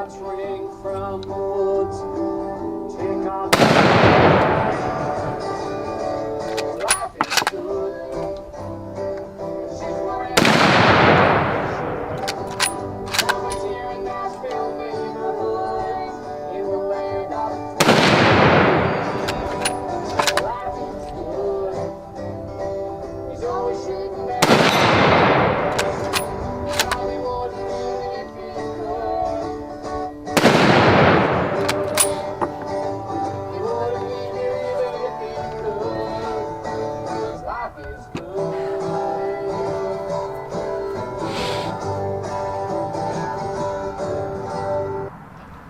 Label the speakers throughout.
Speaker 1: sheltering from woods. Take off. Life is good. She's forever. Always here in Nashville neighborhoods. In the land of free. Life is good. He's always shooting down. Hollywood music if he could. He wouldn't be here even if he could. 'Cause life is good.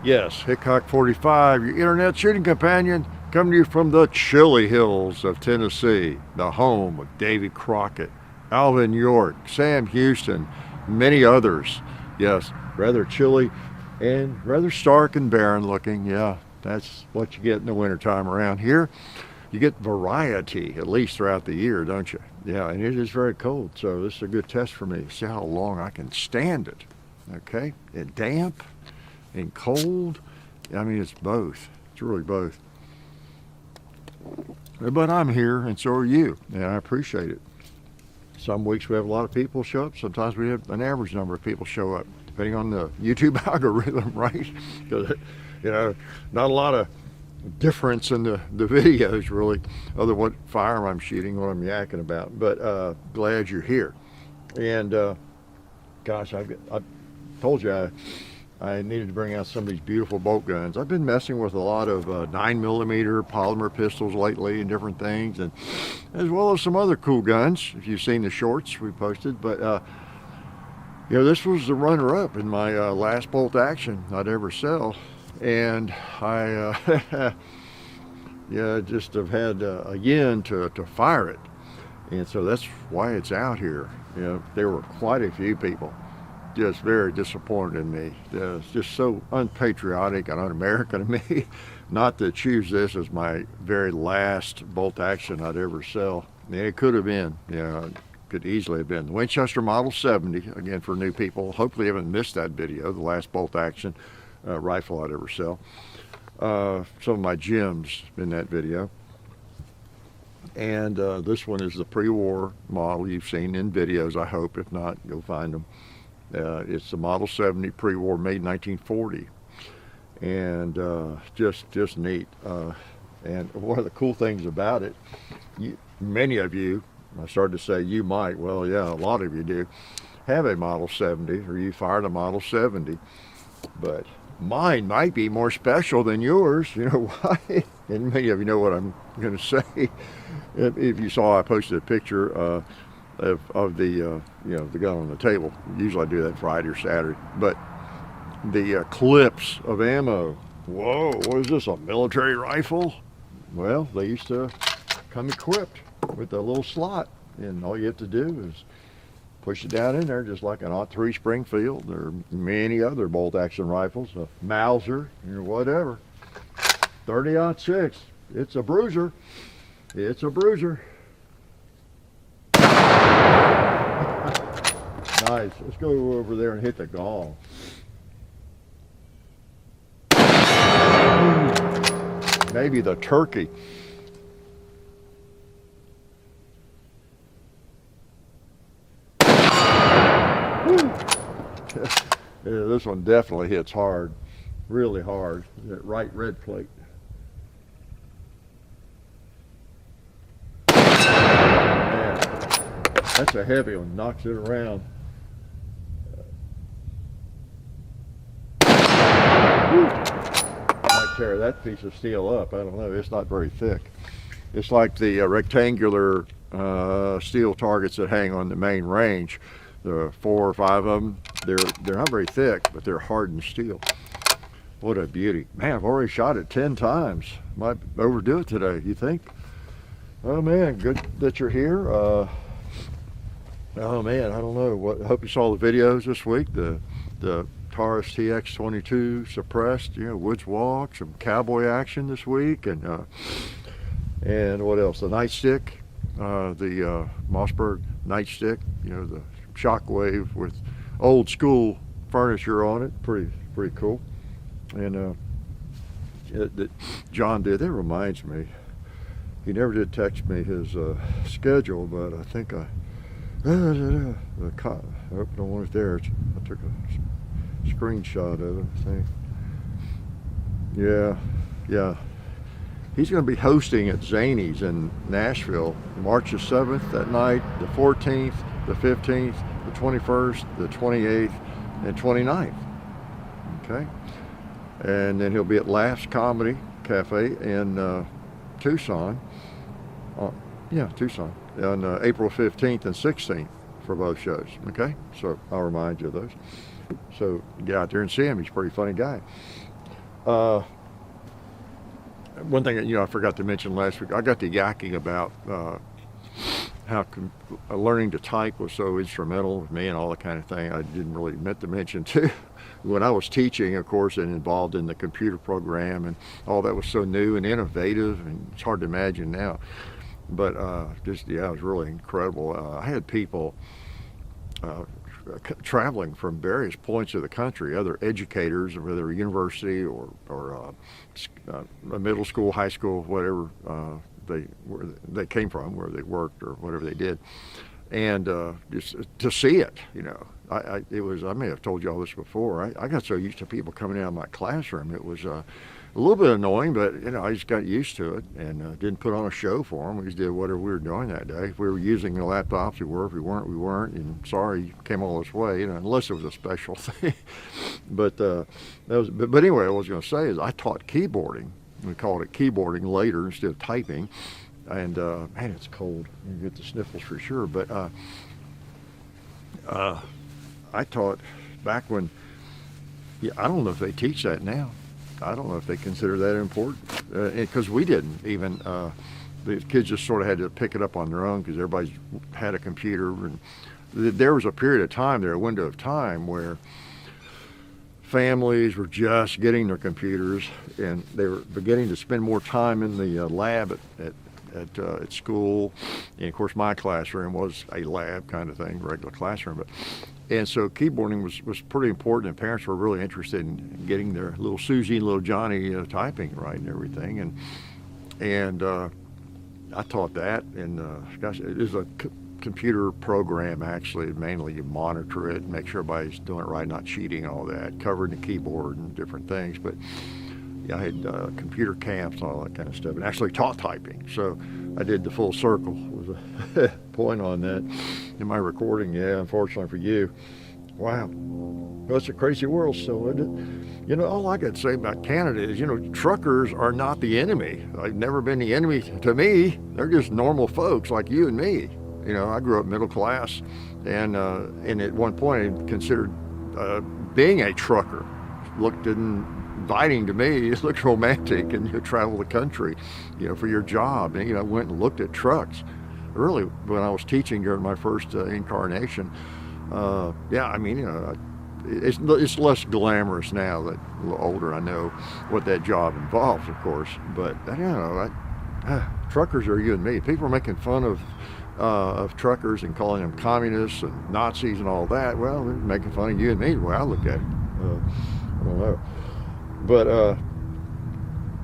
Speaker 2: Yes, Hickok 45, your internet shooting companion, coming to you from the chilly hills of Tennessee, the home of Davy Crockett, Alvin York, Sam Houston, many others. Yes, rather chilly and rather stark and barren looking. Yeah, that's what you get in the wintertime around here. You get variety, at least throughout the year, don't you? Yeah, and it is very cold, so this is a good test for me. See how long I can stand it, okay? And damp and cold. I mean, it's both. It's really both. But I'm here, and so are you, and I appreciate it. Some weeks we have a lot of people show up. Sometimes we have an average number of people show up, depending on the YouTube algorithm, right? Because, you know, not a lot of difference in the videos, really, other than what firearm I'm shooting, what I'm yakking about. But glad you're here. And, gosh, I told you I needed to bring out some of these beautiful bolt guns. I've been messing with a lot of 9mm polymer pistols lately and different things, and as well as some other cool guns, if you've seen the shorts we posted. But you know, this was the runner-up in my last bolt action I'd ever sell, and I yeah, just have had a yen to fire it, and so that's why it's out here. You know, there were quite a few people just very disappointed in me. It's just so unpatriotic and un-American of me not to choose this as my very last bolt action I'd ever sell. And it could have been, you know, it could easily have been the Winchester Model 70. Again, for new people, hopefully you haven't missed that video, the last bolt action rifle I'd ever sell. Some of my gems in that video. And this one is the pre-war model you've seen in videos, I hope. If not, you'll find them. It's the Model 70 pre-war, made in 1940, and just neat. And one of the cool things about it, many of you, I started to say you might, well, yeah, a lot of you do, have a Model 70, or you fired a Model 70, but mine might be more special than yours. You know why? And many of you know what I'm going to say. If you saw, I posted a picture of the you know, the gun on the table. Usually I do that Friday or Saturday, but the clips of ammo. Whoa, what is this, a military rifle? Well, they used to come equipped with a little slot, and all you have to do is push it down in there, just like an .03 Springfield or many other bolt action rifles, a Mauser, you know, whatever. 30-06, it's a bruiser. It's a bruiser. Nice. Let's go over there and hit the gong. Maybe the turkey. Yeah, this one definitely hits hard, really hard. That right red plate. Man, that's a heavy one. Knocks it around. Might tear that piece of steel up. I don't know. It's not very thick. It's like the rectangular steel targets that hang on the main range. There are 4 or 5 of them. They're not very thick, but they're hardened steel. What a beauty. Man, I've already shot it 10 times. Might overdo it today, you think? Oh man, good that you're here. Oh man, I don't know. I hope you saw the videos this week. The Taurus TX22 suppressed, you know, woods walk, some cowboy action this week, and what else? The nightstick, the Mossberg nightstick, you know, the Shockwave with old school furniture on it. Pretty cool. And that John did. That reminds me. He never did text me his schedule, but I think I hope no one's there. I took a screenshot of it, I think. Yeah. He's going to be hosting at Zany's in Nashville, March the 7th that night, the 14th, the 15th, the 21st, the 28th, and 29th. Okay? And then he'll be at Laughs Comedy Cafe in Tucson. Tucson. On April 15th and 16th for both shows. Okay? So I'll remind you of those. So get out there and see him. He's a pretty funny guy. One thing I forgot to mention last week, I got to yakking about how learning to type was so instrumental with me and all that kind of thing. I didn't really meant to mention too. When I was teaching, of course, and involved in the computer program, and all that was so new and innovative, and it's hard to imagine now. But it was really incredible. I had people traveling from various points of the country, other educators, whether university or a middle school, high school, whatever they came from, where they worked or whatever they did, and just to see it, I may have told you all this before. I got so used to people coming out of my classroom. It was a little bit annoying, but I just got used to it and didn't put on a show for them. We just did whatever we were doing that day. If we were using the laptops, we were. If we weren't, we weren't. And sorry you came all this way, unless it was a special thing. But anyway, what I was going to say is I taught keyboarding. We called it keyboarding later instead of typing. And man, it's cold. You get the sniffles for sure. But I taught back when. I don't know if they teach that now. I don't know if they consider that important, because we didn't even. The kids just sort of had to pick it up on their own because everybody had a computer, and there was a period of time there, a window of time where families were just getting their computers, and they were beginning to spend more time in the lab at school. And of course, my classroom was a lab kind of thing, regular classroom, and so keyboarding was pretty important, and parents were really interested in getting their little Susie and little Johnny typing right and everything. And I taught that, and gosh, it is a computer program actually. Mainly you monitor it, make sure everybody's doing it right, not cheating, all that, covering the keyboard and different things. But I had computer camps and all that kind of stuff, and actually taught typing. So I did the full circle. Was a point on that in my recording. Yeah, unfortunately for you. Wow. Well, it's a crazy world still, isn't it? All I got to say about Canada is, truckers are not the enemy. They've never been the enemy to me. They're just normal folks like you and me. I grew up middle class, and at one point I considered being a trucker. Looked inviting to me. It looked romantic, and you travel the country, for your job. And I went and looked at trucks. Really, when I was teaching during my first incarnation, it's less glamorous now. That a little older, I know what that job involves, of course. But truckers are you and me. People are making fun of truckers and calling them communists and Nazis and all that. Well, they're making fun of you and me the way I look at it. I don't know. But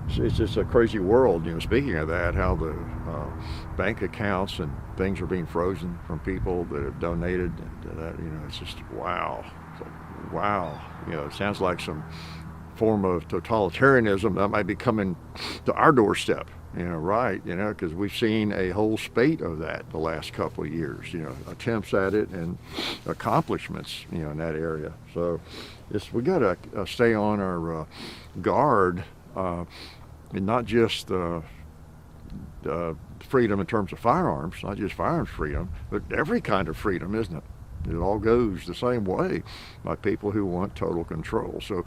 Speaker 2: it's just a crazy world. Speaking of that, how the bank accounts and things are being frozen from people that have donated. And that, it's just wow. It's like, wow. It sounds like some form of totalitarianism that might be coming to our doorstep. Right, because we've seen a whole spate of that the last couple of years, attempts at it and accomplishments, in that area. So we got to stay on our guard, and not just freedom in terms of firearms, not just firearms freedom, but every kind of freedom, isn't it? It all goes the same way by people who want total control. So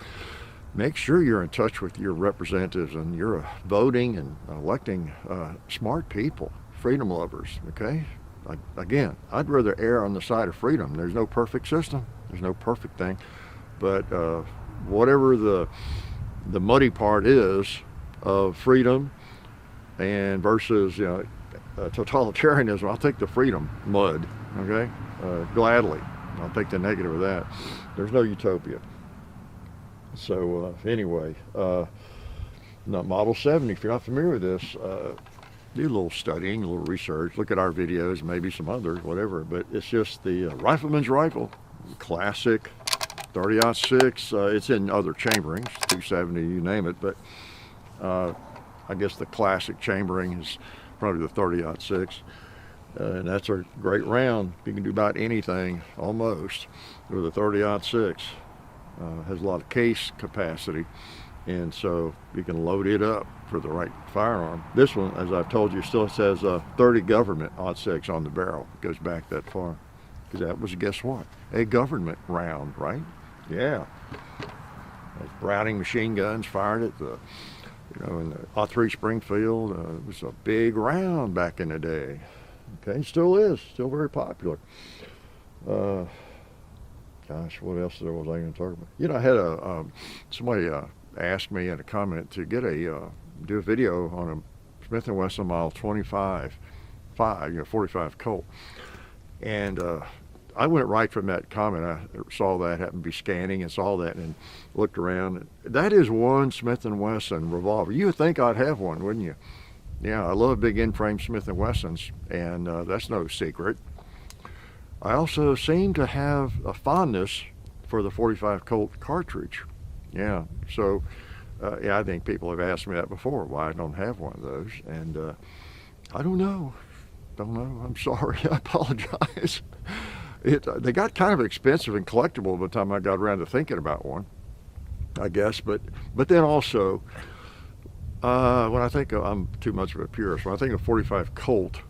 Speaker 2: make sure you're in touch with your representatives and you're voting and electing smart people, freedom lovers, okay? Again, I'd rather err on the side of freedom. There's no perfect system. There's no perfect thing. But whatever the muddy part is of freedom and versus totalitarianism, I'll take the freedom mud, okay? Gladly. I'll take the negative of that. There's no utopia. So anyway, Model 70, if you're not familiar with this, do a little studying, a little research, look at our videos, maybe some others, whatever. But it's just the rifleman's rifle, classic 30-06. It's in other chamberings, 270, you name it. But I guess the classic chambering is probably the 30-06. And that's a great round. You can do about anything, almost, with a 30-06. Has a lot of case capacity, and so you can load it up for the right firearm. This one, as I've told you, still says 30 government .06 on the barrel. It goes back that far, because that was, guess what, a government round, right? Yeah. Those Browning machine guns fired at the, in the .03 Springfield. It was a big round back in the day. Okay, still is, still very popular. Gosh, what else was I going to talk about? I had somebody asked me in a comment to get do a video on a Smith & Wesson Model 25, 45 Colt. And I went right from that comment. I saw that, happened to be scanning and saw that and looked around. That is one Smith & Wesson revolver. You would think I'd have one, wouldn't you? Yeah, I love big in-frame Smith & Wessons, and that's no secret. I also seem to have a fondness for the 45 Colt cartridge. Yeah, so I think people have asked me that before, why I don't have one of those, and I don't know. I'm sorry. I apologize. They got kind of expensive and collectible by the time I got around to thinking about one, I guess. But then also, when I think I'm too much of a purist, when I think of 45 Colt,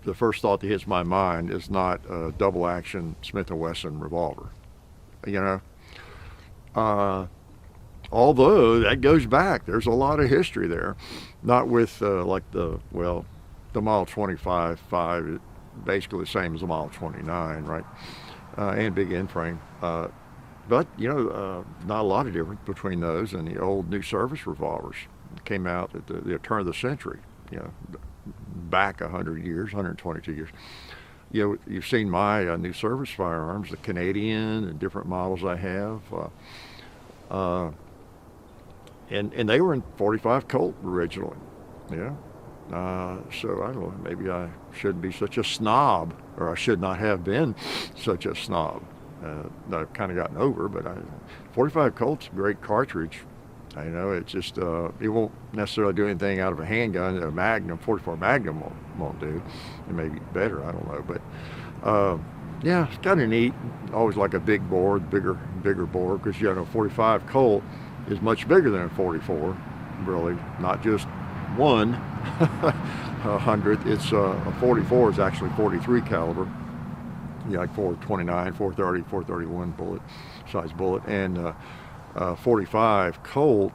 Speaker 2: the first thought that hits my mind is not a double action Smith & Wesson revolver, although that goes back, there's a lot of history there, not with like the Model 25 5, basically the same as the Model 29, right, and big end frame, but not a lot of difference between those and the old new service revolvers that came out at the turn of the century, back 100 years, 122 years. You've seen my new service firearms, the Canadian and different models I have, and they were in 45 Colt originally. Yeah. So I don't know, maybe I shouldn't be such a snob, or I should not have been such a snob. That I've kind of gotten over, but 45 Colt's a great cartridge. It's just, it won't necessarily do anything out of a handgun that a Magnum, 44 Magnum won't do. It may be better, I don't know. But, yeah, it's kind of neat. Always like a big bore, bigger bore, because, 45 Colt is much bigger than a 44, really. Not just one 100th. It's a 44 is actually 43 caliber. Like 429, 430, 431 size bullet. And 45 Colt,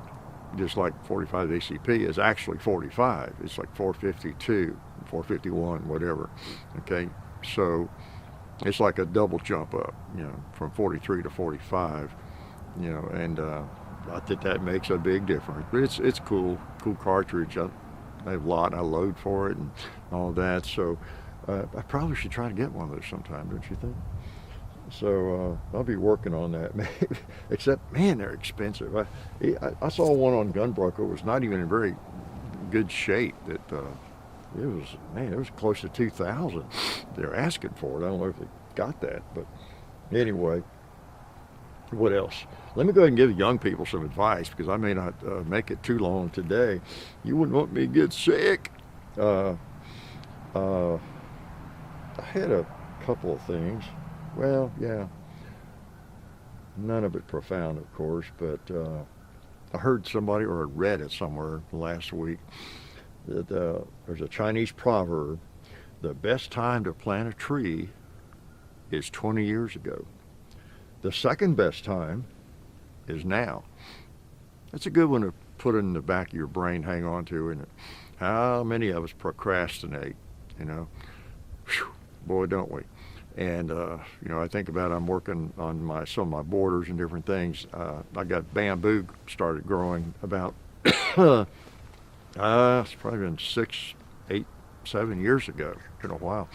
Speaker 2: just like 45 ACP, is actually 45. It's like 452, 451, whatever. Okay, so it's like a double jump up, from 43 to 45, and I think that makes a big difference. But it's cool cartridge. I have a lot. I load for it and all that. So I probably should try to get one of those sometime, don't you think? So I'll be working on that, maybe. Except, man, they're expensive. I saw one on Gunbroker. It was not even in very good shape. It was close to 2,000. They're asking for it. I don't know if they got that, but anyway. What else? Let me go ahead and give young people some advice, because I may not make it too long today. You wouldn't want me to get sick. I had a couple of things. Well, yeah, none of it profound, of course, but I heard somebody, or I read it somewhere last week, that there's a Chinese proverb: the best time to plant a tree is 20 years ago. The second best time is now. That's a good one to put in the back of your brain, hang on to. And how many of us procrastinate, Whew, boy, don't we? And, I think about, I'm working on some of my borders and different things. I got bamboo started growing about, it's probably been 6, 8, 7 years ago. It's been a while.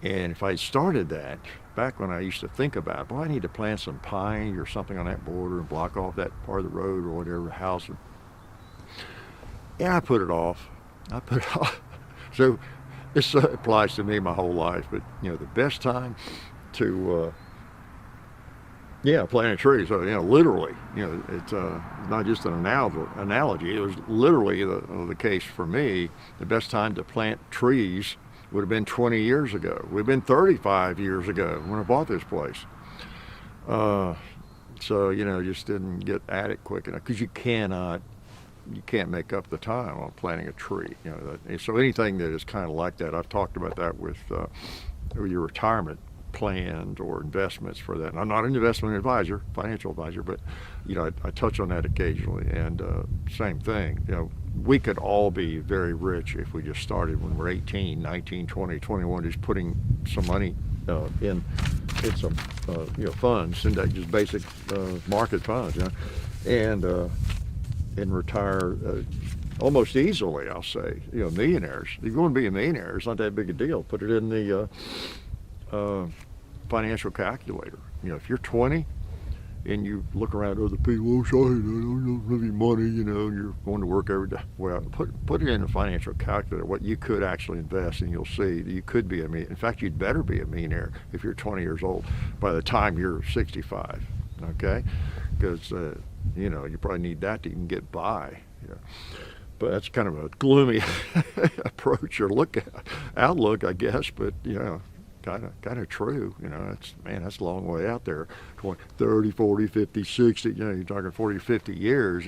Speaker 2: And if I had started that back when I used to think about, boy, I need to plant some pine or something on that border and block off that part of the road or whatever house. Yeah, I put it off. I put it off. So this applies to me my whole life. But you know, the best time to plant a tree. So literally, it's not just an analogy. It was literally the case for me. The best time to plant trees would have been 20 years ago. Would have been 35 years ago when I bought this place. So just didn't get at it quick enough because you can't make up the time on planting a tree. So anything that is kind of like that, I've talked about that with your retirement plans or investments for that. And I'm not an investment advisor, financial advisor, but I touch on that occasionally. And same thing, we could all be very rich if we just started when we're 18, 19, 20, 21, just putting some money in some funds, and that just basic market funds, and retire almost easily. I'll say, millionaires. If you want to be a millionaire, it's not that big a deal. Put it in the financial calculator. If you're 20 and you look around other people, I don't have any money, and you're going to work every day. Well, put it in a financial calculator, what you could actually invest, and you'll see that you could be a millionaire. In fact, you'd better be a millionaire if you're 20 years old by the time you're 65, okay? Because, you probably need that to even get by. But that's kind of a gloomy approach or outlook, I guess, but, kind of true. That's a long way out there. 20, 30, 40, 50, 60, you're talking 40, 50 years,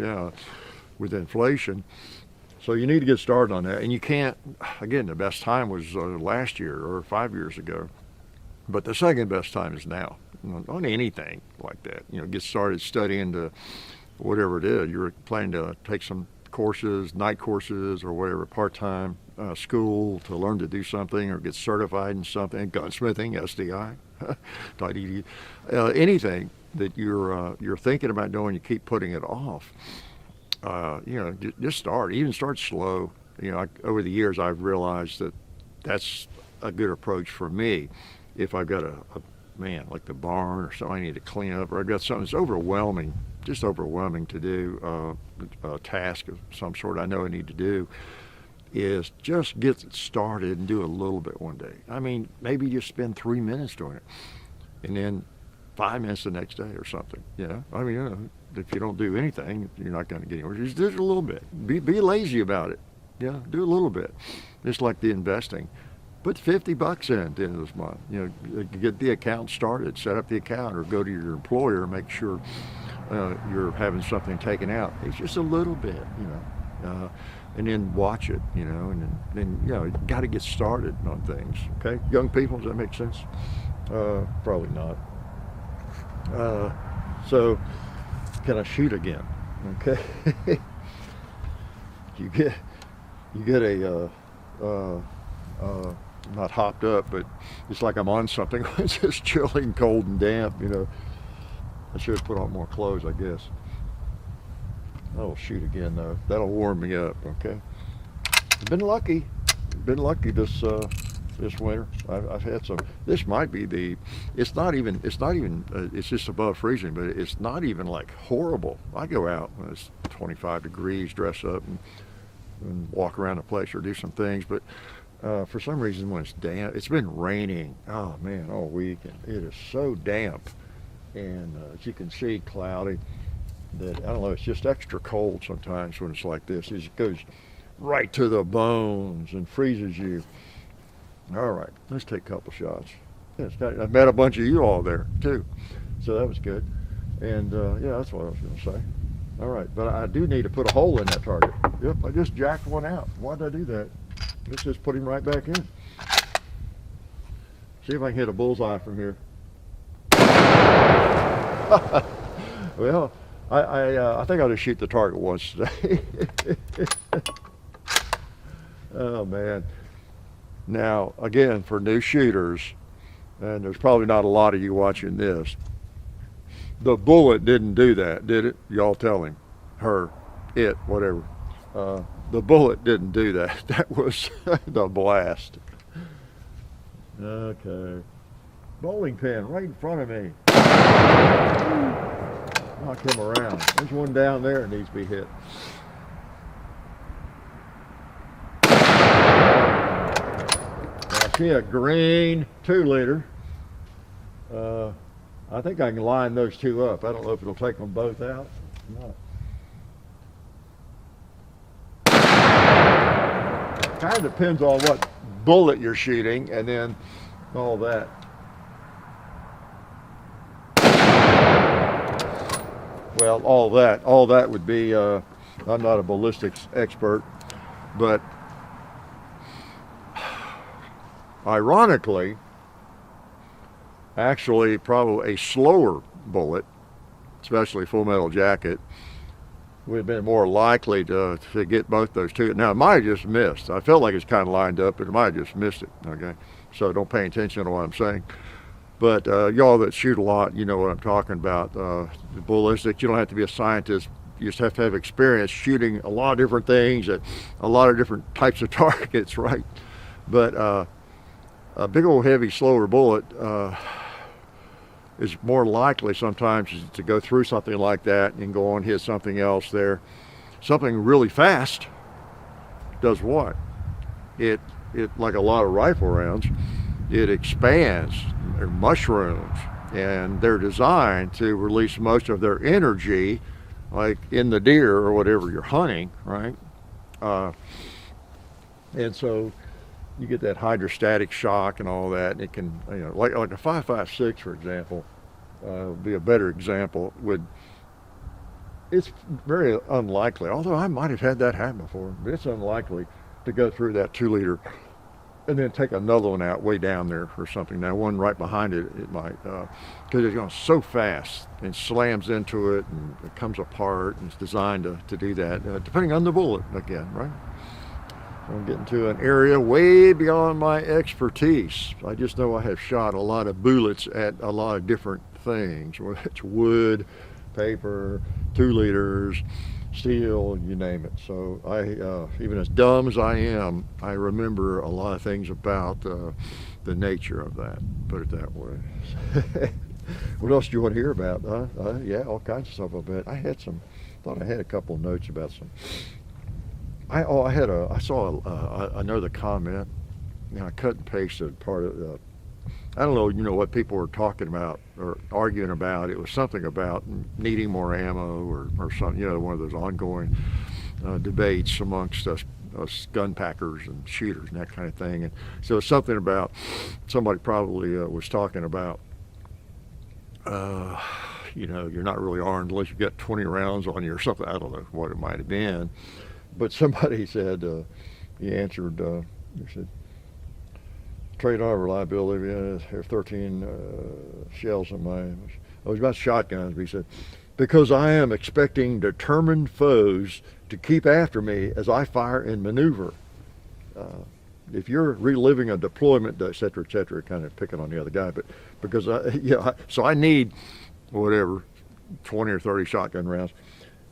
Speaker 2: with inflation. So you need to get started on that. And you can't, again, the best time was last year or 5 years ago. But the second best time is now on anything like that. Get started studying to whatever it is. You're planning to take some courses, night courses or whatever, part-time school to learn to do something or get certified in something, gunsmithing, SDI, anything that you're thinking about doing, you keep putting it off. Just start. Even start slow. Over the years, I've realized that that's a good approach for me. If I've got a like the barn or something I need to clean up, or I've got something that's overwhelming to do, a task of some sort I know I need to do, is just get started and do a little bit one day. Maybe just spend 3 minutes doing it, and then 5 minutes the next day or something. If you don't do anything, you're not going to get anywhere. Just do it a little bit. Be lazy about it. Do a little bit. Just like the investing. Put $50 in at the end of this month. Get the account started, set up the account, or go to your employer and make sure you're having something taken out. It's just a little bit, and then watch it, and then you got to get started on things. Okay, young people, does that make sense? Probably not. So, can I shoot again? Okay. you get a not hopped up, but it's like I'm on something. It's just chilly and cold and damp, I should have put on more clothes, I guess. I'll shoot again though. That'll warm me up, okay? Been lucky this winter. I've had some. This might be it's just above freezing, but it's not even like horrible. I go out when it's 25 degrees, dress up and walk around the place or do some things, but for some reason when it's damp, it's been raining, oh man, all week, and it is so damp, and as you can see, cloudy, that, I don't know, it's just extra cold sometimes when it's like this. It goes right to the bones and freezes you. All right, let's take a couple shots. I met a bunch of you all there too, so that was good. And that's what I was going to say. All right, but I do need to put a hole in that target. Yep, I just jacked one out. Why did I do that? Let's just put him right back in. See if I can hit a bullseye from here. Well, I think I'll just shoot the target once today. Oh man. Now, again, for new shooters, and there's probably not a lot of you watching this, the bullet didn't do that, did it? Y'all tell him, her, it, whatever. The bullet didn't do that. That was the blast. Okay. Bowling pin right in front of me. Knock him around. There's one down there that needs to be hit. I see a green 2-liter. I think I can line those two up. I don't know if it'll take them both out or not. Kind of depends on what bullet you're shooting and then all that. Well, all that would be, I'm not a ballistics expert, but ironically, actually probably a slower bullet, especially full metal jacket, would have been more likely to get both those two. Now, it might have just missed. I felt like it's kind of lined up, but it might have just missed it, okay? So don't pay attention to what I'm saying. But y'all that shoot a lot, you know what I'm talking about. The ballistics, you don't have to be a scientist. You just have to have experience shooting a lot of different things at a lot of different types of targets, right? But a big old heavy, slower bullet is more likely sometimes to go through something like that and go on hit something else there. Something really fast does what? It like a lot of rifle rounds, it expands. They're mushrooms, and they're designed to release most of their energy, like in the deer or whatever you're hunting, right? And so you get that hydrostatic shock and all that, and it can, you know, like a 5.56, for example, would be a better example. It's very unlikely, although I might have had that happen before, but it's unlikely to go through that 2-liter and then take another one out way down there or something. Now, one right behind it, it might, because it's going so fast and slams into it and it comes apart, and it's designed to do that, depending on the bullet again, right? So I'm getting to an area way beyond my expertise. I just know I have shot a lot of bullets at a lot of different things, whether it's wood, paper, 2-liters, steel, you name it. So I, even as dumb as I am, I remember a lot of things about the nature of that, put it that way. What else do you want to hear about? Yeah, all kinds of stuff. Thought I had a couple of notes about some. I saw another comment, and I cut and pasted part of I don't know, you know, what people were talking about or arguing about. It was something about needing more ammo or something, you know, one of those ongoing debates amongst us gun packers and shooters and that kind of thing. And so it's something about, somebody probably was talking about, you know, you're not really armed unless you've got 20 rounds on you or something. I don't know what it might have been. But somebody said, he answered, he said, trade armor reliability, have 13 shells in my, it was about shotguns, but he said, because I am expecting determined foes to keep after me as I fire and maneuver. If you're reliving a deployment, et cetera, kind of picking on the other guy, but because so I need whatever, 20 or 30 shotgun rounds,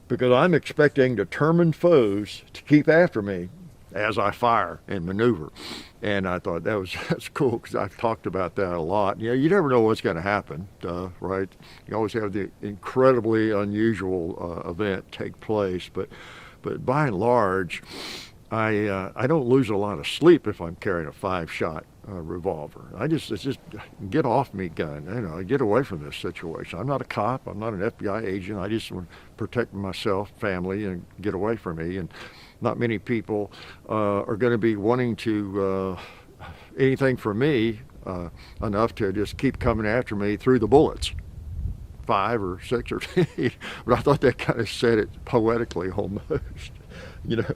Speaker 2: because I'm expecting determined foes to keep after me as I fire and maneuver. And I thought that's cool, because I've talked about that a lot. You know, you never know what's going to happen, right? You always have the incredibly unusual event take place, but by and large, I don't lose a lot of sleep if I'm carrying a 5-shot revolver. It's just get off me gun, you know, get away from this situation. I'm not a cop, I'm not an FBI agent. I just want to protect myself, family, and get away from me. And not many people are going to be wanting to anything from me enough to just keep coming after me through the bullets, 5 or 6 or 10. But I thought that kind of said it poetically almost, you know,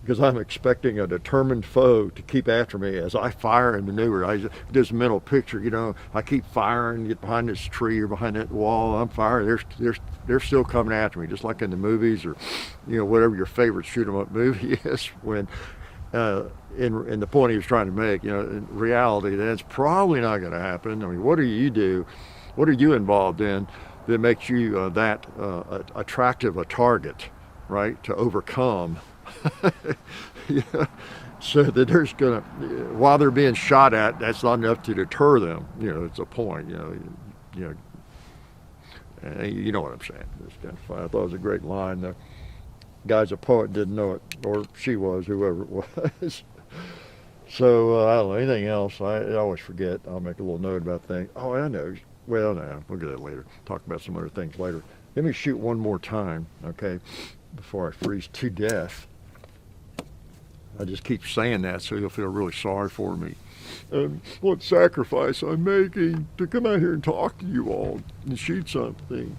Speaker 2: because I'm expecting a determined foe to keep after me as I fire and maneuver. This mental picture, you know, I keep firing, get behind this tree or behind that wall, I'm firing, they're still coming after me, just like in the movies, or, you know, whatever your favorite shoot 'em up movie is. When in the point he was trying to make, you know, in reality, that's probably not going to happen. I mean, what do you do? What are you involved in that makes you that attractive a target, right, to overcome? Yeah. so that there's gonna, while they're being shot at, that's not enough to deter them. It's a point. You know what I'm saying. It's kind of funny. I thought it was a great line. The guy's a poet, didn't know it, or she was, whoever it was. So I don't know anything else. I always forget. I'll make a little note about things. Oh, I know. Well, no, we'll get that later. Talk about some other things later. Let me shoot one more time, okay, before I freeze to death. I just keep saying that so you'll feel really sorry for me. What sacrifice I'm making to come out here and talk to you all and shoot something.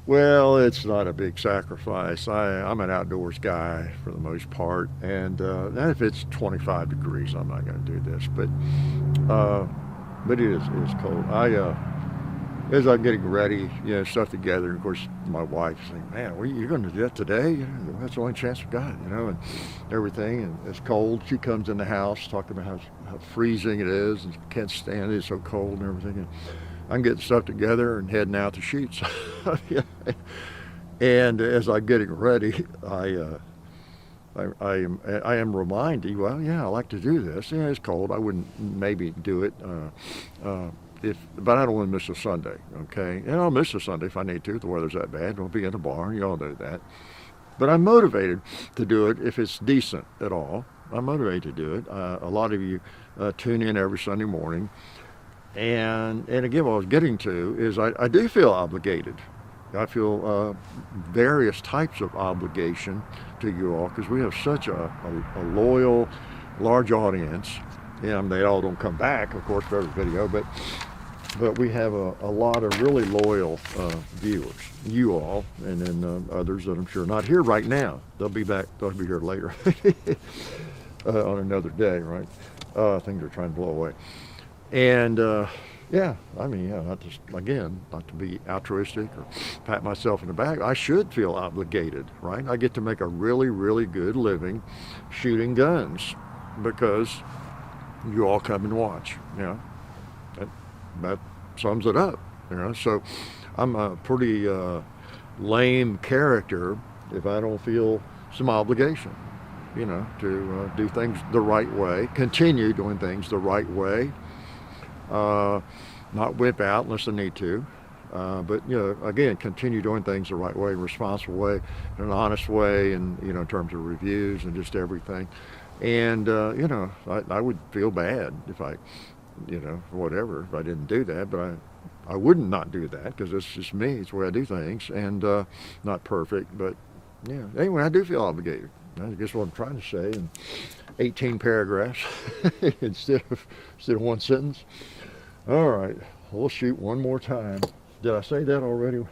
Speaker 2: Well, it's not a big sacrifice. I'm an outdoors guy for the most part, and if it's 25 degrees, I'm not going to do this. But it is cold. As I'm getting ready, stuff together. Of course, my wife's saying, "Man, you're going to do that today? That's the only chance we got, and everything." And it's cold. She comes in the house talking about how freezing it is, and she can't stand it. It's so cold and everything. And I'm getting stuff together and heading out to shoot. And as I'm getting ready, I am reminded. Well, yeah, I like to do this. Yeah, it's cold. I wouldn't maybe do it. But I don't want to miss a Sunday, okay? And I'll miss a Sunday if I need to. The weather's that bad. I'll be in the bar. You all know that. But I'm motivated to do it if it's decent at all. I'm motivated to do it. A lot of you tune in every Sunday morning. And again, what I was getting to is I do feel obligated. I feel various types of obligation to you all because we have such a loyal, large audience. They all don't come back, of course, for every video, but we have a lot of really loyal viewers, you all, and then others that I'm sure are not here right now. They'll be back. They'll be here later on another day, right? Things are trying to blow away. And not to be altruistic or pat myself in the back. I should feel obligated, right? I get to make a really, really good living shooting guns because you all come and watch. That sums it up. So I'm a pretty lame character if I don't feel some obligation, to do things the right way, continue doing things the right way. Not whip out unless I need to, but again, continue doing things the right way, responsible way, in an honest way, and in terms of reviews and just everything. And I would feel bad if I, whatever, if I didn't do that. But I wouldn't not do that because it's just me. It's the way I do things, and not perfect, but yeah. Anyway, I do feel obligated. I guess what I'm trying to say in 18 paragraphs instead of one sentence. All right, we'll shoot one more time. Did I say that already?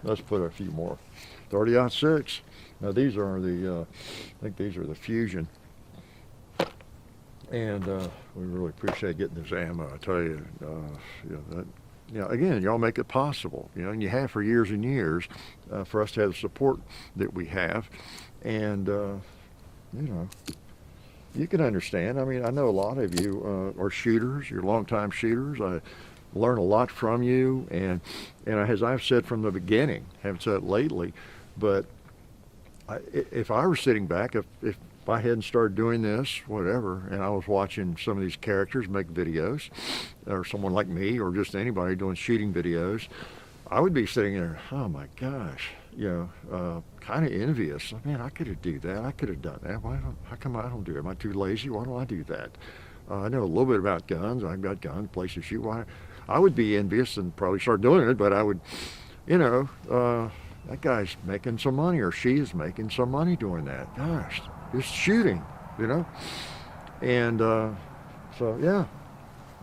Speaker 2: Let's put a few more. 30-06. Now these are I think these are the Fusion. And we really appreciate getting this ammo. I tell you, again, y'all make it possible. And you have for years and years for us to have the support that we have. And you can understand. I mean, I know a lot of you are shooters. You're longtime shooters. I learn a lot from you, and as I've said from the beginning, haven't said it lately, but if I were sitting back, if I hadn't started doing this, whatever, and I was watching some of these characters make videos, or someone like me, or just anybody doing shooting videos, I would be sitting there, oh my gosh, kind of envious. Man, I could have do that. I could have done that. How come I don't do it? Am I too lazy? Why don't I do that? I know a little bit about guns. I've got guns, places to shoot. Why? I would be envious and probably start doing it, but I would, that guy's making some money, or she is making some money doing that. Gosh, just shooting, And so, yeah,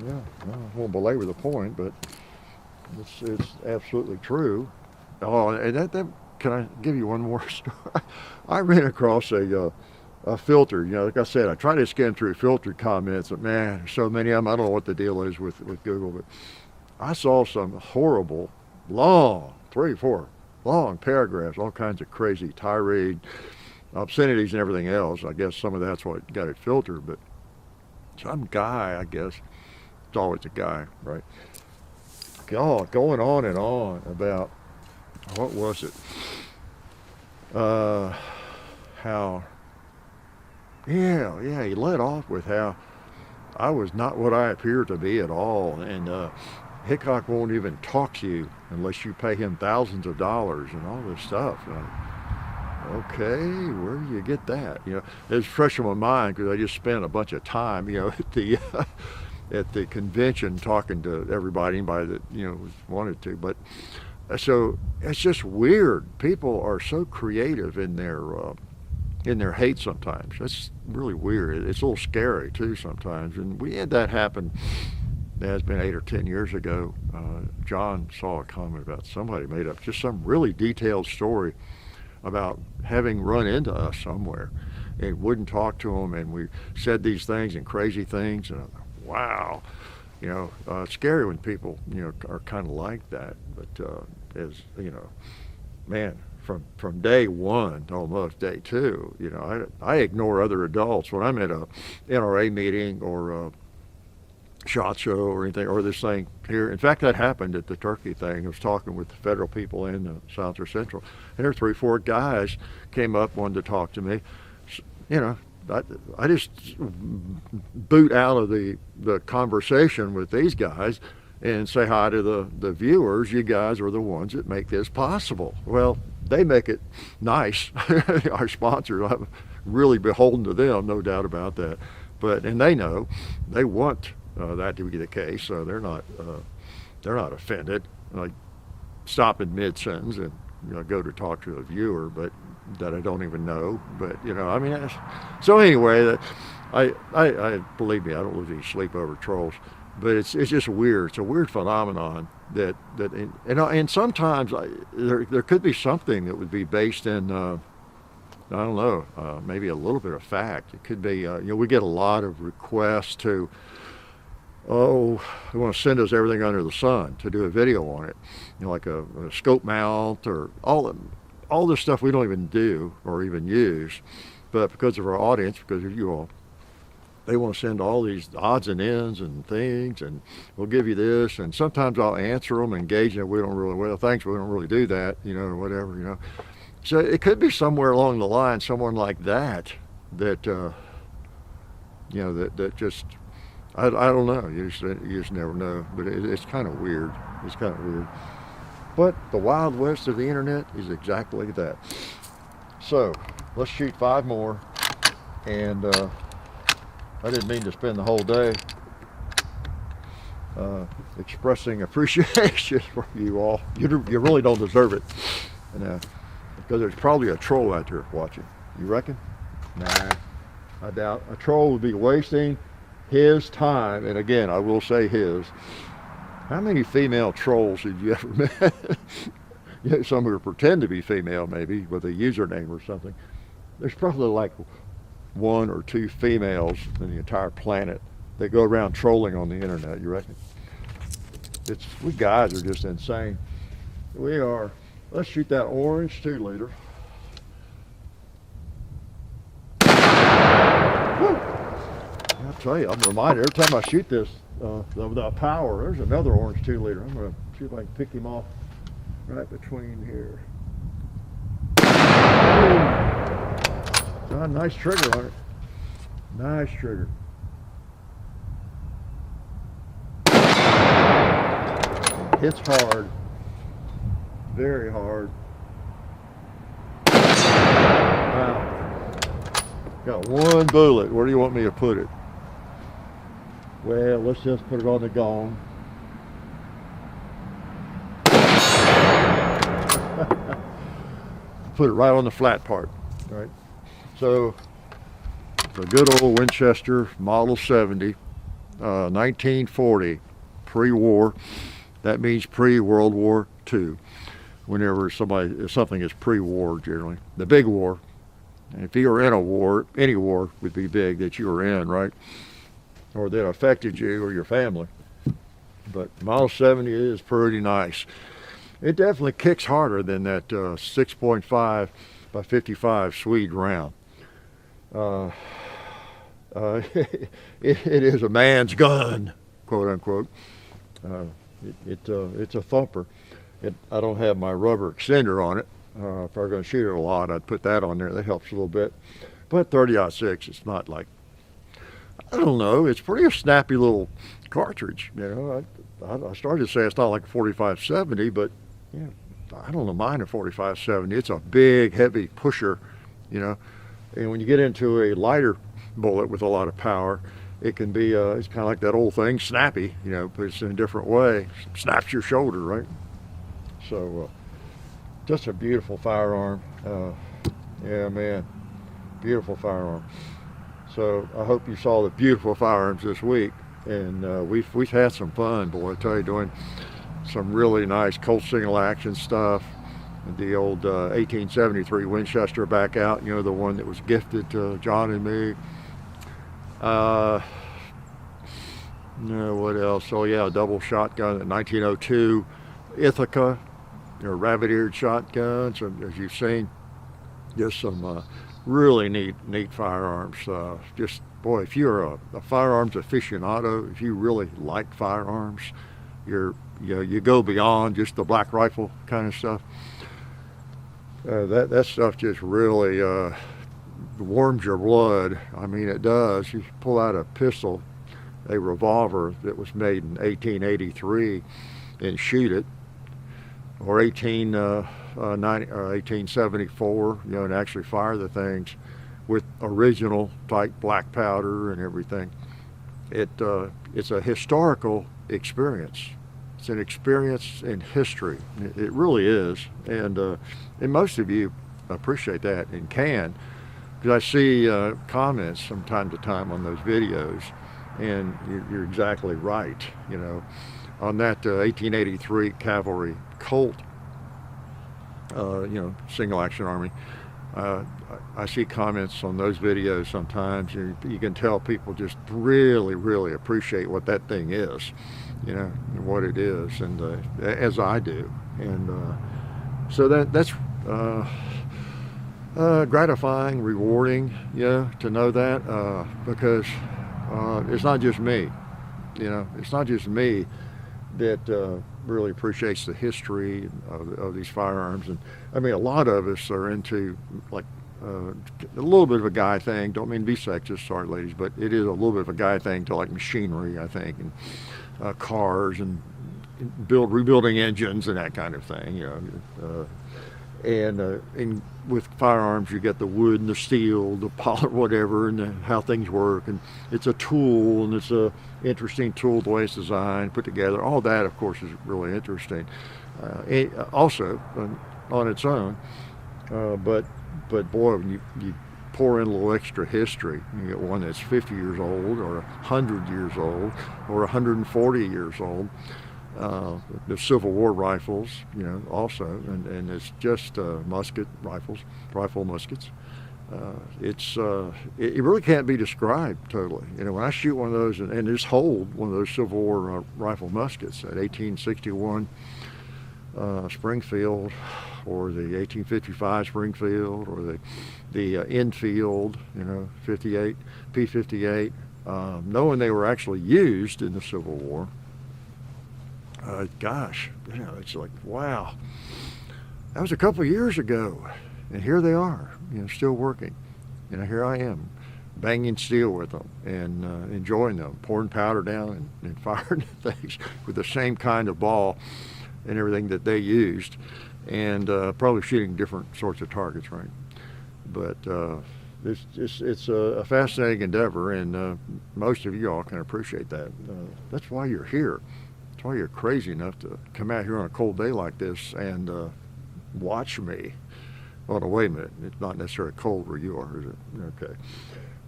Speaker 2: I won't belabor the point, but it's absolutely true. Oh, and that can I give you one more story? I ran across a filter. Like I said, I try to scan through filtered comments, but man, there's so many of them. I don't know what the deal is with Google, but I saw some horrible, long, 3, 4 long paragraphs, all kinds of crazy tirade, obscenities and everything else. I guess some of that's what got it filtered, but some guy, I guess, it's always a guy, right? Going on and on about, what was it? How Yeah, he led off with how I was not what I appear to be at all, and Hickok won't even talk to you unless you pay him thousands of dollars and all this stuff. Okay, where do you get that? It's fresh in my mind because I just spent a bunch of time, at the at the convention talking to anybody that wanted to. But so it's just weird. People are so creative in their hate sometimes. That's really weird. It's a little scary too sometimes. And we had that happen. It has been 8 or 10 years ago. John saw a comment about somebody made up just some really detailed story about having run into us somewhere and wouldn't talk to them, and we said these things and crazy things, and wow, it's scary when people are kind of like that. But as man, from day one to almost day two, I ignore other adults when I'm at a NRA meeting or a SHOT Show or anything, or this thing here. In fact, that happened at the turkey thing. I was talking with the federal people in the South or Central, and there were 3 or 4 guys came up, wanted to talk to me. I just boot out of the conversation with these guys and say hi to the viewers. You guys are the ones that make this possible. Well, they make it nice. Our sponsors, I'm really beholden to them, no doubt about that. And they know, they want that to be the case, so they're not offended. Like, stop in mid-sentence and go to talk to a viewer, but that I don't even know. But so anyway, I believe me, I don't lose any sleep over trolls. But it's just weird. It's a weird phenomenon and sometimes there could be something that would be based in I don't know, maybe a little bit of fact. It could be we get a lot of requests to, they want to send us everything under the sun to do a video on it, like a scope mount or all this stuff we don't even do or even use, but because of our audience, because of you all, they want to send all these odds and ends and things, and we'll give you this, and sometimes I'll answer them, engage them. Thanks, we don't really do that, or whatever, So it could be somewhere along the line, someone like that that just, I don't know. You just never know. But it's kind of weird. It's kind of weird. But the Wild West of the internet is exactly that. So let's shoot 5 more. And I didn't mean to spend the whole day expressing appreciation for you all. You really don't deserve it. Because there's probably a troll out there watching. You reckon? Nah, I doubt. A troll would be wasting his time, and again, I will say his. How many female trolls have you ever met? Some who pretend to be female, maybe, with a username or something. There's probably like 1 or 2 females in the entire planet that go around trolling on the internet, you reckon? We guys are just insane. We are. Let's shoot that orange 2-liter. I'll tell you, I'm reminded every time I shoot this, the power, there's another orange 2-liter. I'm going to see if I can pick him off right between here. Nice trigger on it. Nice trigger. Hits hard. Very hard. Wow. Got 1 bullet. Where do you want me to put it? Well, let's just put it on the gong. Put it right on the flat part. All right. So, the good old Winchester Model 70, 1940, pre-war. That means pre-World War II. Whenever something is pre-war, generally. The big war. And if you were in a war, any war would be big that you were in, right? Or that affected you or your family. But Model 70 is pretty nice. It definitely kicks harder than that 6.5 by 55 Swede round. It is a man's gun, quote unquote. It's a thumper. I don't have my rubber extender on it. If I were going to shoot it a lot, I'd put that on there. That helps a little bit. But 30-06, it's not like, I don't know, it's pretty a snappy little cartridge. You know, I started to say it's not like a 45-70, but yeah, I don't mind a 45-70. It's a big, heavy pusher, you know. And when you get into a lighter bullet with a lot of power, it can be, it's kind of like that old thing, snappy, you know, but it's in a different way. Snaps your shoulder, right? So, just a beautiful firearm. Yeah, man, beautiful firearm. So I hope you saw the beautiful firearms this week, and we've had some fun, boy. I tell you, doing some really nice Colt single action stuff. The old 1873 Winchester back out, you know, the one that was gifted to John and me. No, what else? Oh yeah, a double shotgun, a 1902 Ithaca, you know, rabbit-eared shotguns, and as you've seen, just some really neat firearms. Just, boy, if you're a firearms aficionado, if you really like firearms, you go beyond just the black rifle kind of stuff. That stuff just really warms your blood. I mean, it does. You pull out a pistol, a revolver that was made in 1883, and shoot it, or 1874, you know, and actually fire the things with original type black powder and everything. It's a historical experience. It's an experience in history. It really is, and most of you appreciate that and can, because I see comments from time to time on those videos, and you're exactly right. You know, on that 1883 Cavalry Colt, you know, single action army. I see comments on those videos sometimes. You can tell people just really appreciate what that thing is, you know, and what it is, and as I do, and so that's gratifying, rewarding, you know, to know that, because it's not just me, you know, it's not just me that really appreciates the history of these firearms. And I mean, a lot of us are into, like, a little bit of a guy thing. Don't mean to be sexist, sorry ladies, but it is a little bit of a guy thing to like machinery, I think, and cars, and rebuilding engines and that kind of thing, you know. And with firearms, you get the wood and the steel, the poly, whatever, and how things work. And it's a tool, and it's a interesting tool, the way it's designed, put together. All that, of course, is really interesting. Also, on its own. But boy, when you pour in a little extra history, you get one that's 50 years old, or 100 years old, or 140 years old. The Civil War rifles, you know, also, and it's just rifle muskets. It really can't be described totally. You know, when I shoot one of those and just hold one of those Civil War rifle muskets, at 1861 Springfield, or the 1855 Springfield, or the Enfield, you know, 58 P58, knowing they were actually used in the Civil War. Gosh, you know, it's like, wow, that was a couple of years ago, and here they are, you know, still working. You know, here I am, banging steel with them, and enjoying them, pouring powder down and firing things with the same kind of ball and everything that they used, and probably shooting different sorts of targets, right? But it's a fascinating endeavor, and most of you all can appreciate that. That's why you're here. That's why you're crazy enough to come out here on a cold day like this and watch me. Oh, no, wait a minute. It's not necessarily cold where you are, is it? Okay.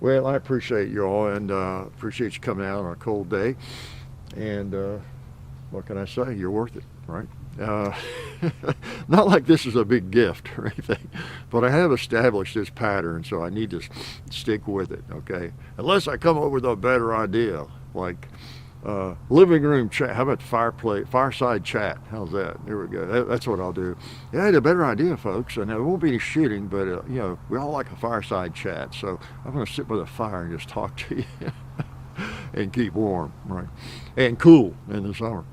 Speaker 2: Well, I appreciate you all, and appreciate you coming out on a cold day. And what can I say? You're worth it, right? Not like this is a big gift or anything, but I have established this pattern, so I need to stick with it, okay? Unless I come up with a better idea, like living room chat. How about fireside chat? How's that? There we go. That's what I'll do. Yeah, I had a better idea, folks. And there won't be any shooting, but you know, we all like a fireside chat. So I'm going to sit by the fire and just talk to you and keep warm, right? And cool in the summer.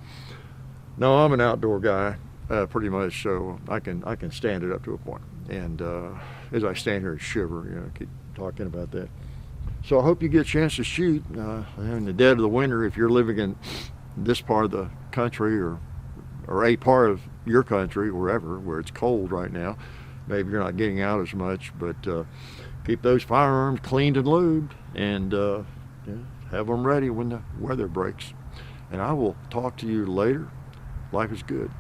Speaker 2: No, I'm an outdoor guy, pretty much. So I can stand it up to a point. And as I stand here and shiver, you know, keep talking about that. So I hope you get a chance to shoot in the dead of the winter if you're living in this part of the country or a part of your country, wherever, where it's cold right now. Maybe you're not getting out as much, but keep those firearms cleaned and lubed, and have them ready when the weather breaks. And I will talk to you later. Life is good.